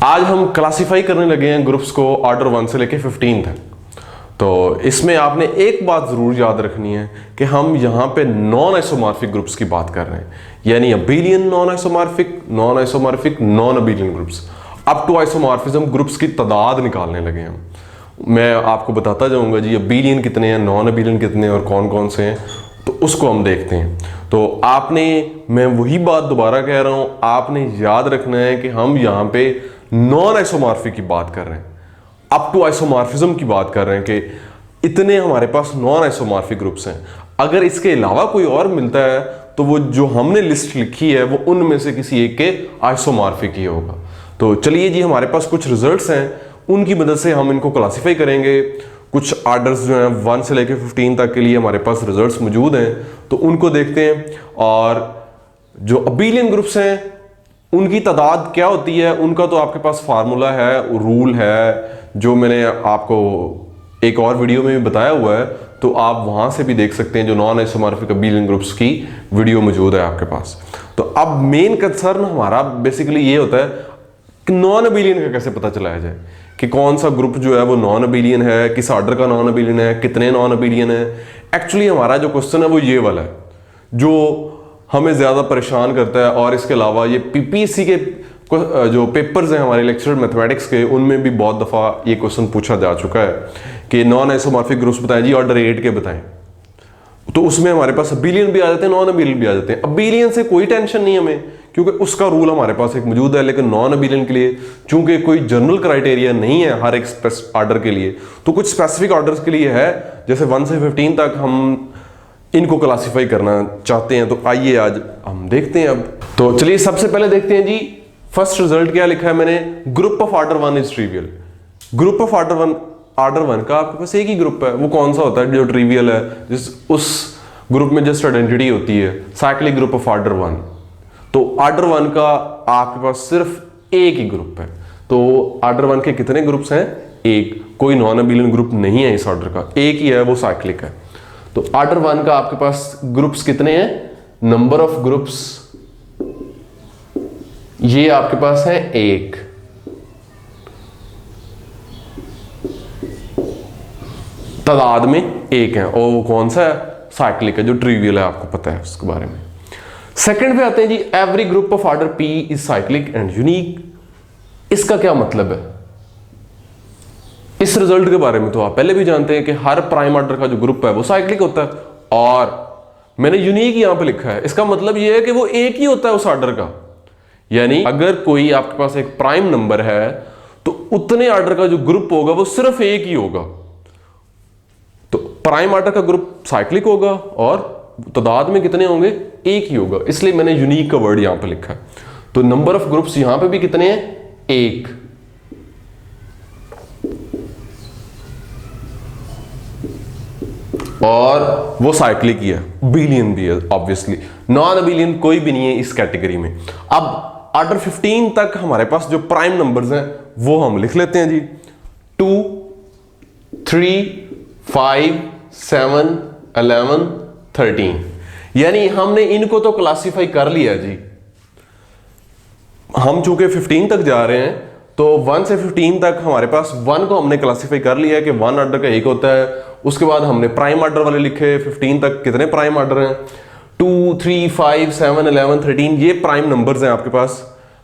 आज हम क्लासिफाई करने लगे हैं ग्रुप्स को ऑर्डर 1 से लेके 15 तक। तो इसमें आपने एक बात जरूर याद रखनी है कि हम यहाँ पे नॉन आइसोमॉर्फिक ग्रुप्स की बात कर रहे हैं, यानी abelian non isomorphic non abelian groups up to isomorphism groups की तादाद निकालने लगे हम। मैं आपको बताता जाऊंगा जी अबेलियन कितने हैं, नॉन अबेलियन कितने हैं और कौन कौन से हैं, तो उसको हम देखते हैं। तो आपने, मैं वही बात दोबारा कह रहा हूं, आपने याद रखना है कि हम यहाँ पे नॉन आइसोमॉर्फिक की बात कर रहे हैं, अप टू आइसोमॉर्फिज्म की बात कर रहे हैं कि इतने हमारे पास नॉन आइसोमॉर्फिक ग्रुप्स हैं। अगर इसके अलावा कोई और मिलता है तो वो जो हमने लिस्ट लिखी है वो उनमें से किसी एक के आइसोमॉर्फिक ही होगा। तो चलिए जी, हमारे पास कुछ रिजल्ट्स हैं, उनकी मदद से हम इनको क्लासिफाई करेंगे। कुछ आर्डर्स जो हैं 1 से लेकर 15 तक के लिए हमारे पास रिजल्ट्स मौजूद हैं, तो उनको देखते हैं। और जो अबेलियन ग्रुप्स हैं उनकी तादाद क्या होती है, उनका तो आपके पास फार्मूला है, रूल है, जो मैंने आपको एक और वीडियो में भी बताया हुआ है, तो आप वहां से भी देख सकते हैं। जो नॉन आइसोमॉर्फिक अबेलियन ग्रुप्स की वीडियो मौजूद है आपके पास। तो अब मेन कंसर्न हमारा बेसिकली ये होता है कि नॉन अबेलियन का कैसे पता चलाया जाए कि कौन सा ग्रुप जो है वो नॉन अबेलियन है, किस ऑर्डर का नॉन अबेलियन है, कितने नॉन अबेलियन है। एक्चुअली हमारा जो क्वेश्चन है वो ये वाला है जो हमें ज़्यादा परेशान करता है। और इसके अलावा ये पीपीएससी के जो पेपर्स हैं हमारे लेक्चर मैथमेटिक्स के, उनमें भी बहुत दफ़ा ये क्वेश्चन पूछा जा चुका है कि नॉन आइसोमॉर्फिक ग्रुप्स बताएं जी, ऑर्डर 8 के बताएं। तो उसमें हमारे पास अबेलियन भी आ जाते हैं, नॉन अबेलियन भी आ जाते हैं। अबेलियन से कोई टेंशन नहीं हमें, क्योंकि उसका रूल हमारे पास एक मौजूद है। लेकिन नॉन अबेलियन के लिए चूंकि कोई जनरल क्राइटेरिया नहीं है हर एक ऑर्डर के लिए, तो कुछ स्पेसिफिक ऑर्डर्स के लिए है, जैसे 1 से 15 तक हम इनको क्लासिफाई करना चाहते हैं। तो आइए आज हम देखते हैं। अब तो चलिए सबसे पहले देखते हैं जी, फर्स्ट रिजल्ट क्या लिखा है मैंने, group of order 1 is trivial. Group of order 1 का आपके पास एक ही ग्रुप है, वो कौन सा होता है जो ट्रिवियल है, जिस उस ग्रुप में जस्ट आइडेंटिटी होती है, साइक्लिक ग्रुप ऑफ ऑर्डर 1। तो ऑर्डर 1 का आपके पास सिर्फ एक ही ग्रुप है। तो ऑर्डर 1 के कितने ग्रुप्स हैं? एक। कोई नॉन अबेलियन ग्रुप नहीं है इस ऑर्डर का, एक ही है, वो साइक्लिक है। तो ऑर्डर 1 का आपके पास ग्रुप्स कितने हैं? नंबर ऑफ ग्रुप्स ये आपके पास है 1। तादाद में 1 है, और वो कौन सा है? साइक्लिक है, जो ट्रिवियल है, आपको पता है उसके बारे में। सेकंड पे आते हैं जी, every group of order P is cyclic and unique. इसका क्या मतलब है? इस रिजल्ट के बारे में तो आप पहले भी जानते हैं कि हर प्राइम ऑर्डर का जो ग्रुप है वो साइक्लिक होता है, और मैंने यूनिक यहां पे लिखा है। इसका मतलब यह है कि वो एक ही होता है उस ऑर्डर का, यानी अगर कोई आपके पास एक प्राइम नंबर है तो उतने ऑर्डर का जो ग्रुप होगा वो सिर्फ एक ही होगा। तो प्राइम ऑर्डर का ग्रुप साइक्लिक होगा और तादाद में कितने होंगे? एक ही होगा, इसलिए मैंने यूनिक का वर्ड यहां पे लिखा है। तो नंबर ऑफ ग्रुप्स यहां पे भी कितने हैं? 1। और वो साइक्लिक ही है, अबेलियन भी है ऑब्वियसली, नॉन अबेलियन कोई भी नहीं है इस कैटेगरी में। अब ऑर्डर 15 तक हमारे पास जो प्राइम नंबर्स हैं वो हम लिख लेते हैं जी, 2, 3, 5, 7, 11, 13। यानी हमने इनको तो क्लासिफाई कर लिया जी। हम चूंकि 15 तक जा रहे हैं तो 1 से 15 तक हमारे पास 1 को हमने क्लासिफाई कर लिया है कि 1 ऑर्डर का एक होता है। उसके बाद हमने प्राइम ऑर्डर वाले लिखे, 15 तक कितने प्राइम ऑर्डर हैं? 2, 3, 5, 7, 11, 13, ये प्राइम नंबर्स हैं आपके पास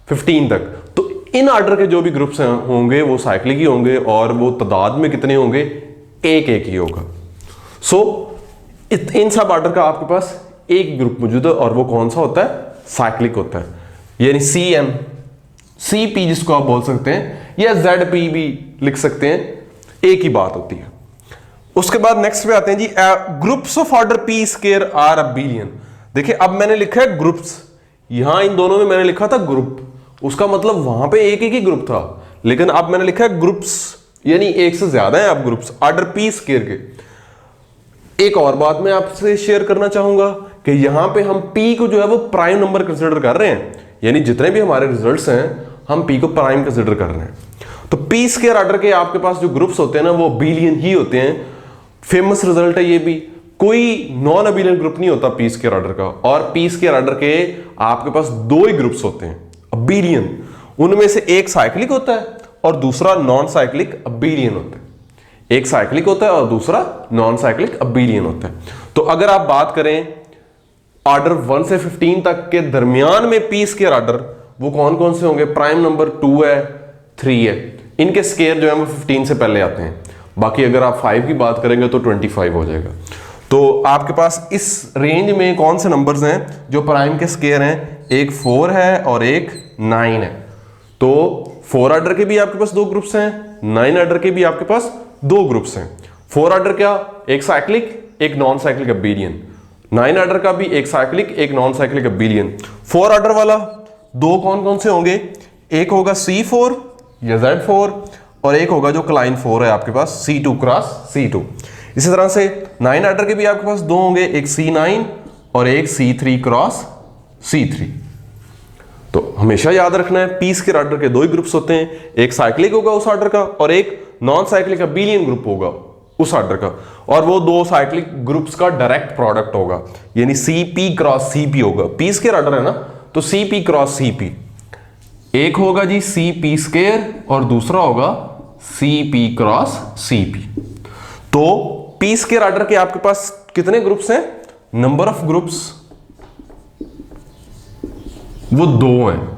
15 तक। तो इन ऑर्डर के जो भी ग्रुप्स होंगे वो साइक्लिक ही होंगे, और वो तादाद में कितने होंगे? एक एक ही होगा। सो इन सब ऑर्डर का आपके पास एक ग्रुप मौजूद है, और वो कौन सा होता है? साइक्लिक होता है। यानी CP जिसको आप बोल सकते हैं, या ZP भी लिख सकते हैं, एक ही बात होती है। उसके बाद नेक्स्ट पे आते हैं जी, groups of order P square are abelian. देखिए अब मैंने लिखा है ग्रुप्स, यहां इन दोनों में मैंने लिखा था ग्रुप, उसका मतलब वहां पे एक ही ग्रुप था, लेकिन अब मैंने लिखा है ग्रुप्स, यानी एक से ज्यादा है आप ग्रुप्स ऑर्डर P स्क्वायर के। एक और बात मैं आपसे शेयर करना चाहूंगा कि यहां पे हम P को जो है वो प्राइम नंबर कंसिडर कर रहे हैं, यानी जितने भी हमारे रिजल्ट्स हैं हम P को प्राइम कंसिडर कर रहे हैं। तो P स्क्वायर ऑर्डर के आपके पास जो ग्रुप्स होते हैं ना वो अबेलियन ही होते हैं। फेमस रिजल्ट है ये भी, कोई नॉन अबेलियन ग्रुप नहीं होता पी स्क्वायर ऑर्डर का, और पी स्क्वायर ऑर्डर के आपके पास 2 ही ग्रुप्स होते हैं, अबेलियन, उनमें से एक साइक्लिक होता है और दूसरा नॉन साइक्लिक अबेलियन होता है। एक साइक्लिक होता है और दूसरा नॉन साइक्लिक अबेलियन होता है। तो अगर आप बात करें ऑर्डर 1 से 15 तक के दरमियान में पी स्केयर ऑर्डर, वो कौन कौन से होंगे? प्राइम नंबर 2 है, 3 है, इनके स्केयर जो है वो 15 से पहले आते हैं। बाकी अगर आप 5 की बात करेंगे तो 25 हो जाएगा। तो आपके पास इस रेंज में कौन से नंबर्स हैं जो प्राइम के स्केयर हैं? एक 4 है और एक 9 है। तो 4 ऑर्डर के भी आपके पास 2 ग्रुप्स हैं, 9 ऑर्डर के भी आपके पास 2 ग्रुप्स हैं। 4 ऑर्डर क्या? एक साइक्लिक, एक नॉन साइक्लिक अबेलियन। 9 ऑर्डर का भी एक साइक्लिक, एक नॉन साइक्लिक अबेलियन। 4 ऑर्डर वाला 2 कौन कौन से होंगे? एक होगा C4 या Z4 और एक होगा जो क्लाइन 4 है आपके पास, C2 क्रॉस C2। इसी तरह से 9 ऑर्डर के भी आपके पास 2 होंगे, एक C9 और एक C3 क्रॉस C3। तो हमेशा याद रखना है पी स्केयर ऑर्डर के 2 ही ग्रुप्स होते हैं, एक साइक्लिक होगा उस ऑर्डर का और एक नॉन साइक्लिक अबेलियन ग्रुप होगा उस ऑर्डर का, और वो 2 साइक्लिक ग्रुप्स का डायरेक्ट प्रोडक्ट होगा, यानी CP क्रॉस CP होगा। पी स्केयर ऑर्डर है ना, तो CP क्रॉस CP। एक होगा जी CP स्केयर और दूसरा होगा CP क्रॉस CP। तो पी स्केयर ऑर्डर के आपके पास कितने ग्रुप्स हैं? नंबर ऑफ ग्रुप्स वो 2 हैं।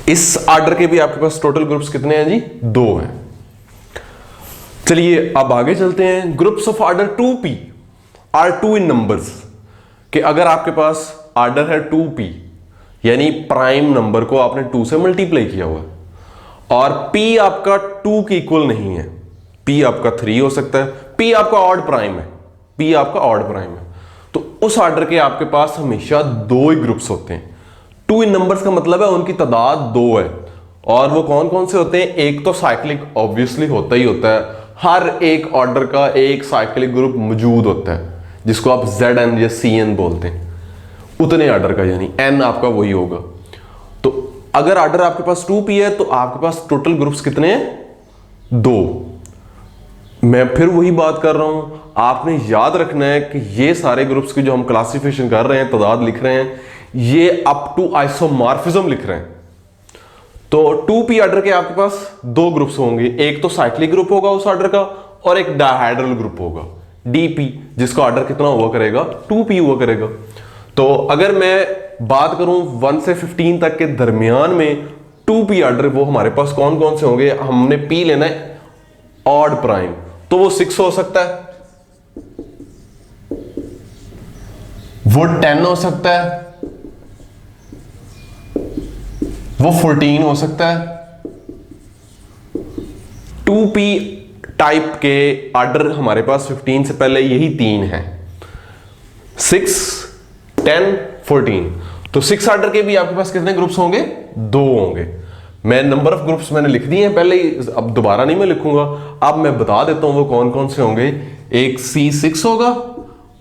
इस ऑर्डर के भी आपके पास टोटल ग्रुप्स कितने हैं जी? 2 हैं। चलिए अब आगे चलते हैं। Groups of order 2p are 2 in numbers, कि अगर आपके पास ऑर्डर है 2p यानी प्राइम नंबर को आपने 2 से मल्टीप्लाई किया हुआ है और p आपका 2 के इक्वल नहीं है, p आपका 3 हो सकता है, p आपका ऑड प्राइम है, p आपका ऑड प्राइम है, तो उस ऑर्डर के आपके पास हमेशा 2 ही ग्रुप्स होते हैं। 2 इन नंबर्स का मतलब है उनकी तादाद 2 है, और वो कौन कौन से होते हैं? एक तो साइक्लिक ऑब्वियसली होता ही होता है, हर एक ऑर्डर का एक साइक्लिक ग्रुप मौजूद होता है जिसको आप Zn या Cn बोलते हैं, उतने ऑर्डर का, यानी n आपका वही होगा। तो अगर ऑर्डर आपके पास 2p है तो आपके पास टोटल ग्रुप्स कितने हैं? 2। मैं फिर वही बात कर रहा हूं, आपने याद रखना है कि ये सारे ग्रुप्स की जो हम क्लासिफिकेशन कर रहे हैं, तादाद लिख रहे हैं, ये अप टू आइसोमॉर्फिज्म लिख रहे हैं। तो 2p ऑर्डर के आपके पास 2 ग्रुप्स होंगे, एक तो साइक्लिक ग्रुप होगा उस ऑर्डर का और एक डायहेड्रल ग्रुप होगा dp, जिसका ऑर्डर कितना हुआ करेगा? 2p हुआ करेगा। तो अगर मैं बात करूं 1 से 15 तक के दरमियान में 2p ऑर्डर, वो हमारे पास कौन कौन से होंगे? हमने p लेना है ऑड प्राइम, तो वो 6 हो सकता है, वो 10 हो सकता है, वो 14 हो सकता है। 2p टाइप के ऑर्डर हमारे पास 15 से पहले यही 3 हैं, 6, 10, 14। तो 6 ऑर्डर के भी आपके पास कितने ग्रुप्स होंगे? 2 होंगे। मैं नंबर ऑफ ग्रुप्स मैंने लिख दिए हैं पहले ही, अब दोबारा नहीं मैं लिखूंगा, अब मैं बता देता हूं वो कौन कौन से होंगे। एक C6 होगा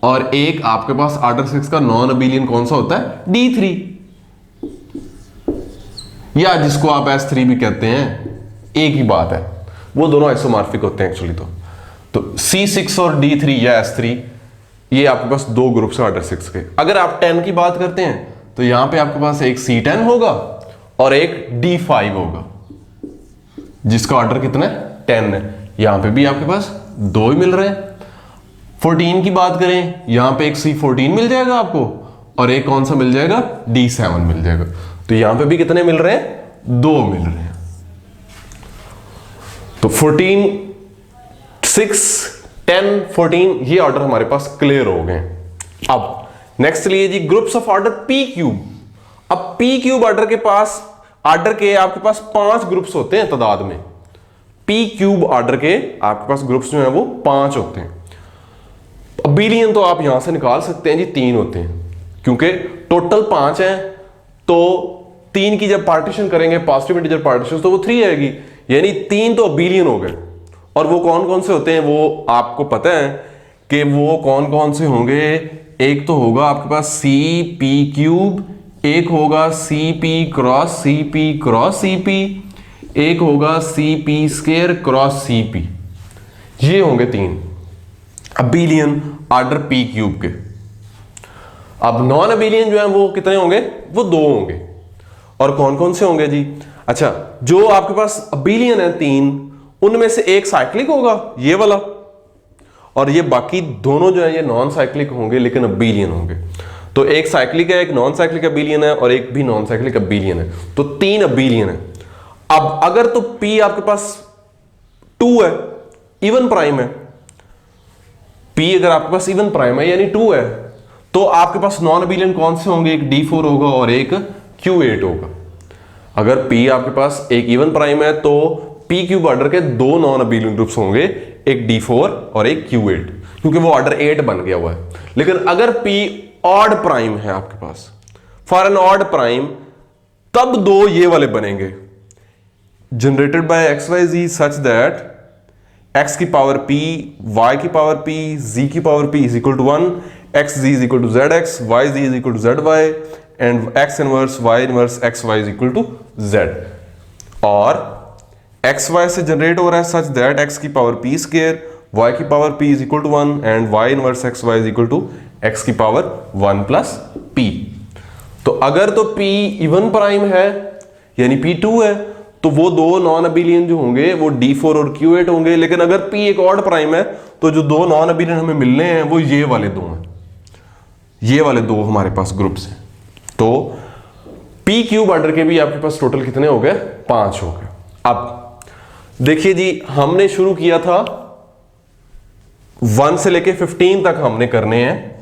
और एक आपके पास ऑर्डर 6 का नॉन अबेलियन कौन सा होता है? D3, या जिसको आप S3 भी कहते हैं, एक ही बात है, वो दोनों आइसोमॉर्फिक होते हैं एक्चुअली। तो C6 और D3 या S3, ये आपके पास 2 ग्रुप्स हैं ऑर्डर 6 के। अगर आप 10 की बात करते हैं तो यहां पे आपके पास एक C10 होगा और एक D5 होगा, जिसका ऑर्डर कितना है? 10 है। यहां पे भी आपके पास 2 ही मिल रहे हैं। 14 की बात करें, यहां पे एक C14 मिल जाएगा आपको और एक कौन सा मिल जाएगा? D7 मिल जाएगा। तो यहां पे भी कितने मिल रहे हैं? 2 मिल रहे हैं। तो 14, 6, 10, 14 ये ऑर्डर हमारे पास क्लियर हो गए। अब नेक्स्ट लिए जी groups of order p cube. अब p क्यूब ऑर्डर के पास, ऑर्डर के आपके पास 5 ग्रुप्स होते हैं तादाद में। p क्यूब ऑर्डर के आपके पास ग्रुप्स जो हैं वो 5 होते हैं। अबेलियन तो आप यहां से निकाल सकते हैं जी, 3 होते हैं, क्योंकि टोटल 5 हैं, तो 3 की जब पार्टीशन करेंगे पॉजिटिव इंटीजर पार्टीशन, तो वो 3 आएगी, यानी 3 तो अबेलियन हो गए। और वो कौन कौन से होते हैं वो आपको पता है कि वो कौन कौन से होंगे। एक तो होगा आपके पास CP क्यूब, एक होगा CP cross CP cross CP, एक होगा CP स्क्वायर क्रॉस CP। ये होंगे 3 अबेलियन ऑर्डर p क्यूब के। अब नॉन अबेलियन जो है वो कितने होंगे, वो 2 होंगे। और कौन कौन से होंगे जी, अच्छा जो आपके पास अबेलियन है 3, उनमें से एक साइक्लिक होगा ये वाला, और ये बाकी दोनों जो है ये नॉन साइक्लिक होंगे लेकिन अबेलियन होंगे। तो एक साइक्लिक है, एक नॉन साइक्लिक अबेलियन है और एक भी नॉन साइक्लिक अबेलियन है, तो 3 अबेलियन है। अब अगर तो P आपके पास 2 है, इवन प्राइम है, P अगर आपके पास इवन प्राइम है यानी 2 है, तो आपके पास नॉन अबेलियन कौन से होंगे, एक D4 होगा और एक Q8 होगा। अगर P आपके पास एक इवन प्राइम है तो P क्यूब ऑर्डर के 2 नॉन अबेलियन ग्रुप्स होंगे, एक D4 और एक Q8, क्योंकि वो ऑर्डर 8 बन गया हुआ है। लेकिन अगर P ऑड प्राइम है आपके पास, फॉर एन ऑड प्राइम, तब 2 ये वाले बनेंगे, generated by x y z such that x की पावर p, y की पावर p, z की power p is equal to 1, x z is equal to z x, y z is equal to z y, and x inverse y inverse x y is equal to z. और x y से generate हो रहा है such that x की power p square, y की power p is equal to 1 and y inverse x y is equal to x की power 1 plus p। तो अगर तो p इवन प्राइम है यानी p 2 है, तो वो 2 नॉन अबेलियन जो होंगे वो D4 और Q8 होंगे। लेकिन अगर P एक ऑड प्राइम है तो जो 2 नॉन अबेलियन हमें मिलने हैं वो ये वाले 2 हैं, ये वाले 2 हमारे पास ग्रुप्स हैं। तो P क्यूब ऑर्डर के भी आपके पास टोटल कितने हो गए, 5 हो गए। अब देखिए जी, हमने शुरू किया था 1 से लेके 15 तक हमने करने हैं।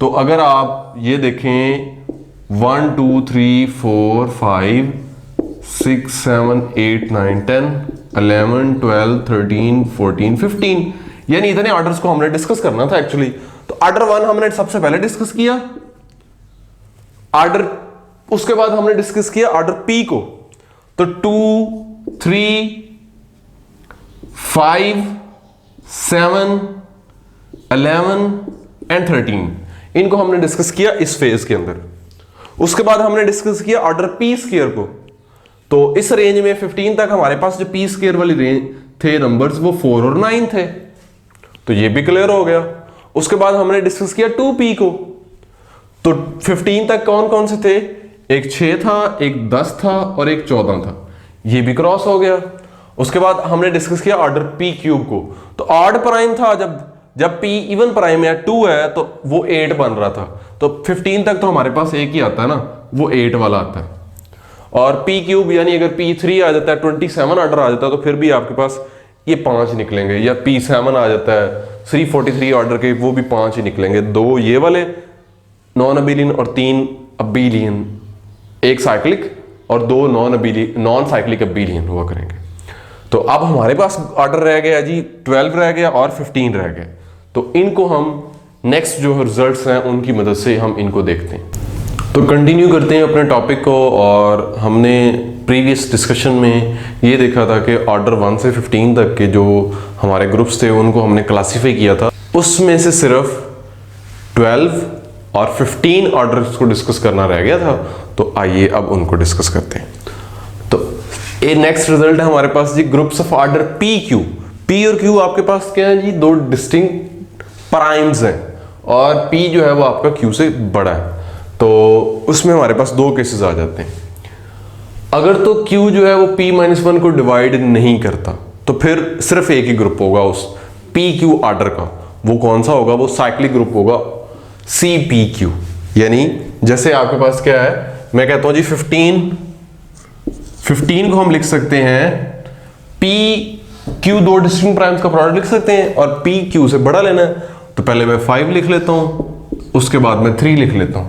तो अगर आप ये देखें 1 2 3 4 5 6 7 8 9 10 11 12 13 14 15, यानी इतने ऑर्डर्स को हमने डिस्कस करना था एक्चुअली। तो ऑर्डर 1 हमने सबसे पहले डिस्कस किया, ऑर्डर उसके बाद हमने डिस्कस किया ऑर्डर P को। तो 2 3 5 7 11 एंड 13 इनको हमने डिस्कस किया इस फेज के अंदर। उसके बाद हमने डिस्कस किया ऑर्डर P स्क्वायर को। तो इस रेंज में 15 तक हमारे पास जो P स्क्वायर वाली रेंज थे नंबर्स, वो 4 और 9 थे, तो ये भी क्लियर हो गया। उसके बाद हमने डिस्कस किया 2P को। तो 15 तक कौन कौन से थे, एक 6 था, एक 10 था और एक 14 था, ये भी क्रॉस हो गया। उसके बाद हमने डिस्कस किया ऑर्डर P क्यूब को। तो ऑड प्राइम था, जब P इवन प्राइम या 2 है तो वो 8 बन रहा था। तो 15 तक तो हमारे पास एक ही आता है ना, वो 8 वाला आता है। और P क्यूब यानी अगर P3 आ जाता है, 27 ऑर्डर आ जाता है, तो फिर भी आपके पास ये 5 निकलेंगे। या P7 आ जाता है 343 ऑर्डर के, वो भी 5 ही निकलेंगे। 2 ये वाले नॉन अबेलियन और 3 अबेलियन, एक साइक्लिक और 2 नॉन साइक्लिक अबेलियन हुआ करेंगे। तो अब हमारे पास ऑर्डर रह गया जी 12 रह गया और 15 रह गया। तो इनको हम नेक्स्ट जो रिजल्ट्स हैं उनकी मदद से हम इनको देखते हैं। तो कंटिन्यू करते हैं अपने टॉपिक को। और हमने प्रीवियस डिस्कशन में ये देखा था कि ऑर्डर 1 से 15 तक के जो हमारे ग्रुप्स थे उनको हमने क्लासीफाई किया था। उसमें से सिर्फ 12 और 15 ऑर्डर्स को डिस्कस करना रह गया था। तो आइए अब उनको डिस्कस करते हैं। तो ये नेक्स्ट रिजल्ट है हमारे पास जी, groups of order P Q। P और Q आपके पास क्या है जी, 2 डिस्टिंक्ट प्राइम्स हैं और P जो है वो आपका Q से बड़ा है। तो उसमें हमारे पास 2 केसेस आ जाते हैं। अगर तो Q जो है वो P-1 को डिवाइड नहीं करता तो फिर सिर्फ एक ही ग्रुप होगा उस PQ ऑर्डर का। वो कौन सा होगा, वो साइक्लिक ग्रुप होगा CPQ। यानी जैसे आपके पास क्या है, मैं कहता हूं जी 15 को हम लिख सकते हैं PQ, 2 डिस्टिंक्ट प्राइम्स का प्रोडक्ट लिख सकते हैं और PQ से बड़ा लेना है। तो पहले मैं 5 लिख लेता हूं, उसके बाद मैं 3 लिख लेता हूं।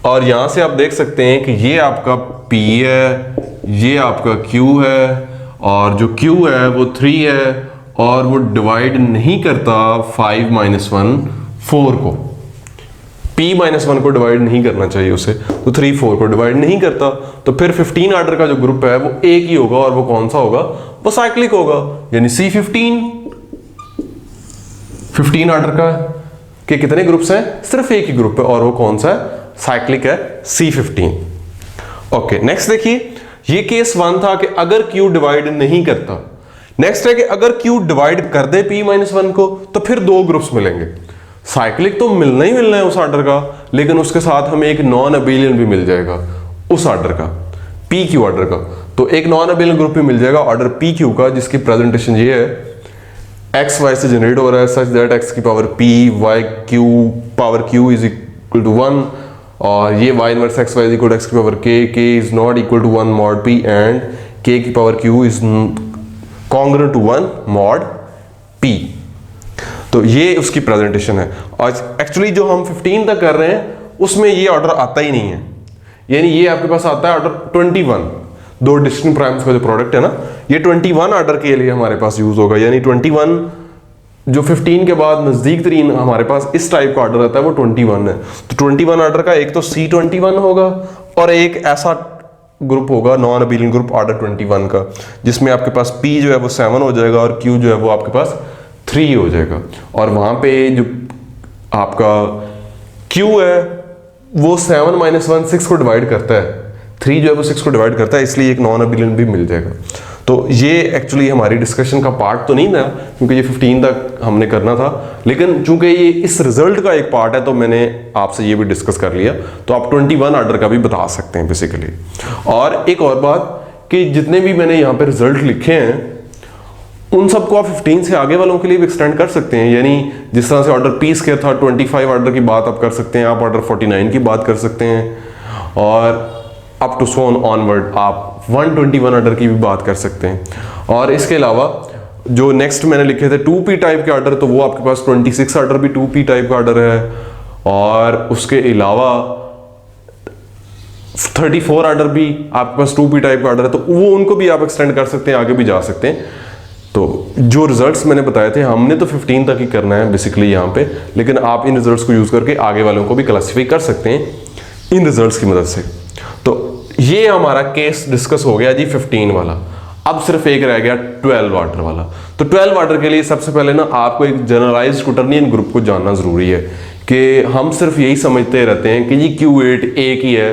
और यहां से आप देख सकते हैं कि ये आपका P है, ये आपका Q है, और जो Q है वो 3 है और वो डिवाइड नहीं करता 5-1 4 को। P-1 को डिवाइड नहीं करना चाहिए उसे, तो 3 4 को डिवाइड नहीं करता। तो फिर 15 ऑर्डर का जो ग्रुप है वो एक ही होगा और वो कौन सा होगा, वो साइक्लिक होगा। यानी C15 15 ऑर्डर का के कितने ग्रुप्स हैं, सिर्फ एक ही ग्रुप है और वो कौन सा है, साइक्लिक है, C15। ओके, नेक्स्ट देखिए, ये केस 1 था कि अगर Q डिवाइड नहीं करता। नेक्स्ट है कि अगर Q डिवाइड कर दे P-1 को तो फिर 2 ग्रुप्स मिलेंगे। साइक्लिक तो मिलना ही मिलना है उस ऑर्डर का, लेकिन उसके साथ हमें एक नॉन अबेलियन भी मिल जाएगा उस ऑर्डर का, पी क्यू ऑर्डर का। तो एक नॉन अबेलियन ग्रुप भी मिल जाएगा ऑर्डर पी क्यू का, जिसकी प्रेजेंटेशन ये है एक्स वाई से जनरेट हो रहा है सच दैट एक्स की power p y q power q is equal to 1, और ये y inverse x y is equal to x की power k is not equal to 1 mod p and k की power q is congruent to 1 mod p. तो ये उसकी presentation है। और actually जो हम 15 तक कर रहे हैं उसमें ये ऑर्डर आता ही नहीं है, यानी ये आपके पास आता है ऑर्डर 21, दो डिस्टिंक्ट प्राइम्स का जो प्रोडक्ट है ना, ये 21 ऑर्डर के लिए हमारे पास यूज होगा। यानी 21 जो 15 के बाद नजदीक तरीन हमारे पास इस टाइप का ऑर्डर आता है वो 21 है। तो 21 ऑर्डर का एक तो C21 होगा और एक ऐसा ग्रुप होगा नॉन अबेलियन ग्रुप ऑर्डर 21 का, जिसमें आपके पास P जो है वो 7 हो जाएगा और Q जो है वो आपके पास 3 हो जाएगा। और वहां पे जो आपका Q है वो 7 - 1 6 को डिवाइड करता है, 3 जो है वो 6 को डिवाइड करता है, इसलिए एक नॉन अबेलियन भी मिल जाएगा। तो ये एक्चुअली हमारी डिस्कशन का पार्ट तो नहीं था, क्योंकि ये 15 तक हमने करना था, लेकिन चूंकि ये इस रिजल्ट का एक पार्ट है तो मैंने आपसे ये भी डिस्कस कर लिया। तो आप 21 ऑर्डर का भी बता सकते हैं बेसिकली। और एक और बात कि जितने भी मैंने यहाँ पे रिजल्ट लिखे हैं उन सबको आप 15 से आगे वालों के लिए भी एक्सटेंड कर सकते हैं। यानी जिस तरह से ऑर्डर पी स्क्वायर था, 25 ऑर्डर की बात आप कर सकते हैं, आप ऑर्डर 49 की बात कर सकते हैं, और अप टू सो ऑनवर्ड आप 121 ऑर्डर की भी बात कर सकते हैं। और इसके अलावा जो नेक्स्ट मैंने लिखे थे 2p टाइप के ऑर्डर, तो वो आपके पास 26 ऑर्डर भी 2p टाइप का ऑर्डर है, और उसके अलावा 34 ऑर्डर भी आपके पास 2p टाइप का ऑर्डर है, तो वो उनको भी आप एक्सटेंड कर सकते हैं, आगे भी जा सकते हैं। तो जो रिजल्ट्स मैंने बताए थे हमने तो 15 तक ही करना है बेसिकली यहाँ पे, लेकिन आप इन रिजल्ट्स को यूज करके आगे वालों को भी क्लासीफाई कर सकते हैं इन रिजल्ट्स की मदद से। तो ये हमारा केस डिस्कस हो गया जी 15 वाला। अब सिर्फ एक रह गया 12 ऑर्डर वाला। तो 12 ऑर्डर के लिए सबसे पहले ना आपको एक जनरलाइज्ड क्वोटर्नियन ग्रुप को जानना जरूरी है, कि हम सिर्फ यही समझते रहते हैं कि जी Q8 एक ही है,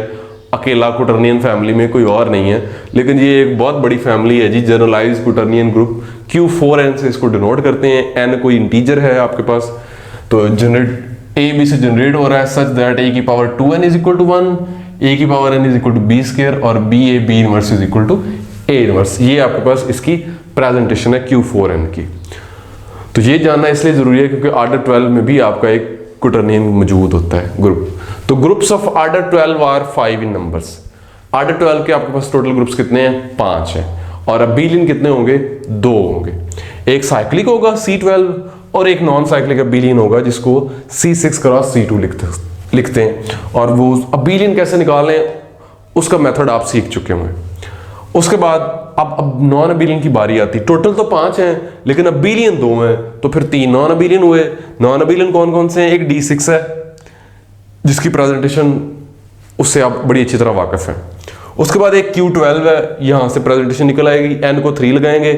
अकेला क्वोटर्नियन फैमिली में कोई और नहीं है, लेकिन ये एक बहुत बड़ी फैमिली है जी जनरलाइज्ड क्वोटर्नियन ग्रुप। Q4n से इसको डिनोट करते हैं, n कोई इंटीजर है आपके पास, तो जनरेट a b से जनरेट हो रहा है सच दैट a की power 2n is equal to 1, a की power n is equal to b square और b inverse is equal to a inverse. ये आपके पास इसकी प्रेजेंटेशन है Q4n की। तो ये जानना इसलिए जरूरी है क्योंकि ऑर्डर 12 में भी आपका एक क्वोटर्नियन मौजूद होता है ग्रुप। तो groups of order 12 are 5 in numbers. Order 12 के आपके पास टोटल ग्रुप्स कितने हैं? 5 हैं। और अबेलियन कितने होंगे? 2 होंगे। एक साइक्लिक होगा C12 और एक नॉन साइक्लिक अबेलियन होगा जिसको C6 क्रॉस C2 लिखते हैं। और वो अबेलियन कैसे निकालें उसका मेथड आप सीख चुके होंगे। उसके बाद अब नॉन अबेलियन की बारी आती। टोटल तो 5 हैं लेकिन अबेलियन 2 हैं, तो फिर 3 नॉन अबेलियन हुए। नॉन अबेलियन कौन कौन से हैं? एक D6 है जिसकी प्रेजेंटेशन उससे आप बड़ी अच्छी तरह वाकिफ हैं। उसके बाद एक Q12 है, यहां से प्रेजेंटेशन निकल आएगी, n को 3 लगाएंगे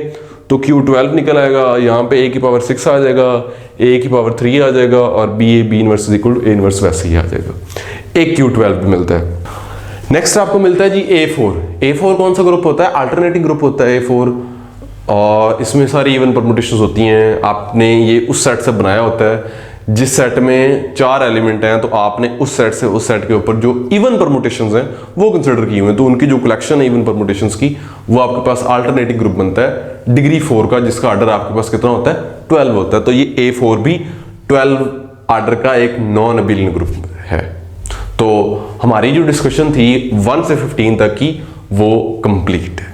तो Q12 निकल आएगा। यहाँ पे a की पावर 6 आ जाएगा, a की पावर 3 आ जाएगा और b inverse is equal to a inverse वैसे ही आ जाएगा। एक Q12 भी मिलता है। नेक्स्ट आपको मिलता है जी A4। A4 कौन सा ग्रुप होता है? अल्टरनेटिंग ग्रुप होता है A4, और इसमें सारी इवन परमुटेशंस होती हैं। आपने ये उस सेट से बनाया होता है जिस सेट में 4 एलिमेंट हैं, तो आपने उस सेट से उस सेट के ऊपर जो इवन परमुटेशंस हैं वो कंसिडर किए हुए हैं, तो उनकी जो कलेक्शन है इवन परमुटेशंस की वो आपके पास अल्टरनेटिंग ग्रुप बनता है डिग्री 4 का, जिसका ऑर्डर आपके पास कितना होता है? 12 होता है। तो ये A4 भी 12 ऑर्डर का एक नॉन अबेलियन ग्रुप है। तो हमारी जो डिस्कशन थी 1 से 15 तक की वो कंप्लीट है।